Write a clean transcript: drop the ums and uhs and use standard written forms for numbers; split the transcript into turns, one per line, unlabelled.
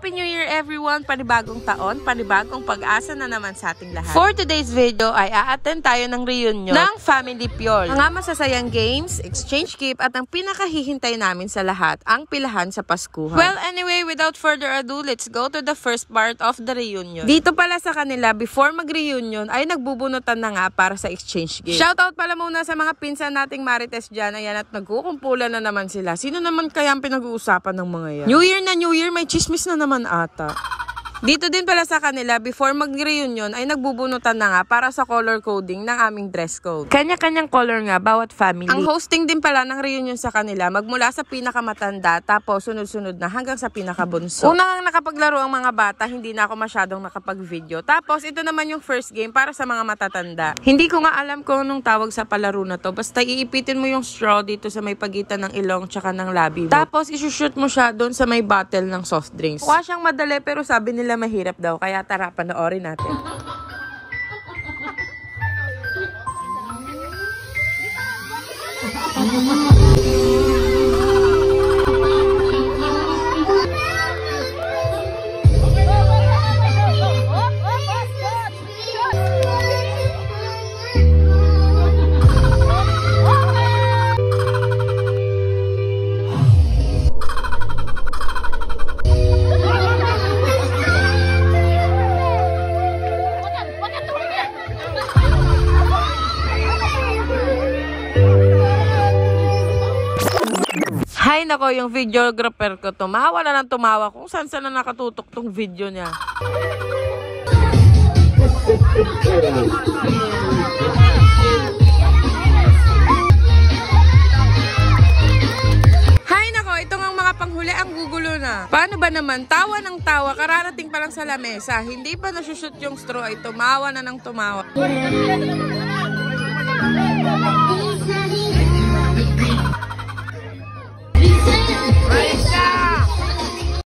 Happy New Year everyone! Panibagong taon, panibagong pag-asa na naman sa ating lahat. For today's video ay a-attend tayo ng reunion ng Family Piol. Mga masasayang games, exchange gift at ang pinakahihintay namin sa lahat, ang pilahan sa Paskuhan. Well, anyway, without further ado, let's go to the first part of the reunion. Dito pala sa kanila, before mag-reunion, ay nagbubunutan na nga para sa exchange gift. Shoutout pala muna sa mga pinsan nating Marites dyan, ayan, at nagkukumpulan na naman sila. Sino naman kaya ang pinag-uusapan ng mga yan? New Year na New Year, may chismis na naman ata. Dito din pala sa kanila, before mag-reunion, ay nagbubunutan na nga para sa color coding ng aming dress code. Kanya-kanyang color nga, bawat family. Ang hosting din pala ng reunion sa kanila, magmula sa pinakamatanda, tapos sunod-sunod na hanggang sa pinakabunso. Unang nakapaglaro ang mga bata, hindi na ako masyadong nakapag-video. Tapos ito naman yung first game para sa mga matatanda. Hindi ko nga alam kung anong tawag sa palaro na to, basta iipitin mo yung straw dito sa may pagitan ng ilong tsaka ng labi mo. Tapos isushoot mo siya doon sa may bottle ng soft drinks. Mukha siyang madali pero sabi nila mahirap daw, kaya tara, panoorin natin. Hay nako, yung videographer ko, tumawa na ng tumawa kung saan na nakatutok tong video niya. Hay nako, ito nga mga panghuli, ang gugulo na. Paano ba naman? Tawa ng tawa, kararating pa lang sa lamesa. Hindi pa nasushoot yung straw ay tumawa na ng tumawa.